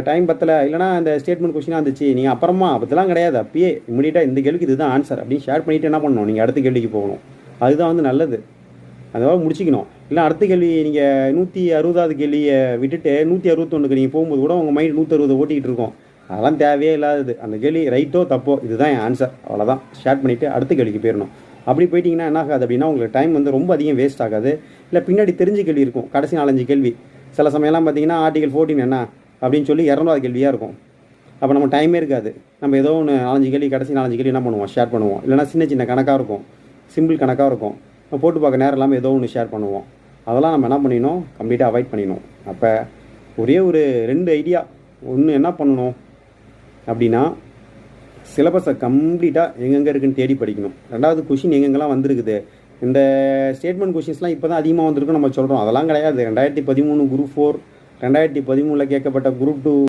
Time பத்தல இல்லைனா அந்த ஸ்டேட்மெண்ட் கொஸ்டினாக இருந்துச்சு நீங்கள் அப்புறமா அதெல்லாம் கிடையாது, அப்பயே இமீடியட்டாக இந்த கேள்விக்கு இதுதான் ஆன்சர் அப்படின்னு ஷேர் பண்ணிவிட்டு என்ன பண்ணணும், நீங்கள் அடுத்த கேள்விக்கு போகணும். அதுதான் வந்து நல்லது. அதாவது முடிச்சிக்கணும். இல்லை அடுத்த கேள்வி நீங்கள் 160வது கேள்வியை விட்டுட்டு 161க்கு நீங்கள் போகும்போது கூட உங்கள் மைண்ட் 160 ஓட்டிக்கிட்டு இருக்கும். அதெல்லாம் தேவையே இல்லாதது. அந்த கேள்வி ரைட்டோ தப்போ இதுதான் என் ஆன்சர், அவ்வளோதான். ஷேர் பண்ணிவிட்டு அடுத்த கேள்விக்கு போயிடணும். அப்படி போயிட்டீங்கன்னா என்ன ஆகாது அப்படின்னா உங்களுக்கு டைம் வந்து ரொம்ப அதிகம் வேஸ்ட் ஆகாது. இல்லை பின்னாடி தெரிஞ்ச கேள்வி இருக்கும், கடைசி 4-5 கேள்வி. சில சமயம்லாம் பார்த்தீங்கன்னா ஆர்டிகல் 14 என்ன அப்படின்னு சொல்லி 200வது கேள்வியாக இருக்கும். அப்போ நம்ம டைமே இருக்காது. நம்ம ஏதோ ஒன்று 4-5 கேள்வி, கடைசி 4-5 கேள்வி என்ன பண்ணுவோம், ஷேர் பண்ணுவோம். இல்லைனா சின்ன சின்ன கணக்காக இருக்கும், சிம்பிள் கணக்காக இருக்கும், போட்டு பார்க்க நேரம் இல்லாமல் ஏதோ ஒன்று ஷேர் பண்ணுவோம். அதெல்லாம் நம்ம என்ன பண்ணிடணும், கம்ப்ளீட்டாக அவாய்ட் பண்ணிடணும். அப்போ ஒரே ஒரு 2 ஐடியா. ஒன்று என்ன பண்ணணும் அப்படின்னா சிலபஸை கம்ப்ளீட்டாக எங்கெங்கே இருக்குன்னு தேடி படிக்கணும். 2வது கொஷின் எங்கெங்கெல்லாம் வந்திருக்குது. இந்த ஸ்டேட்மெண்ட் கொஷின்ஸ்லாம் இப்போ தான் அதிகமாக வந்திருக்குன்னு நம்ம சொல்கிறோம். அதெல்லாம் கிடையாது. 2013 குரூப் 4, 2013 கேட்கப்பட்ட குரூப் 2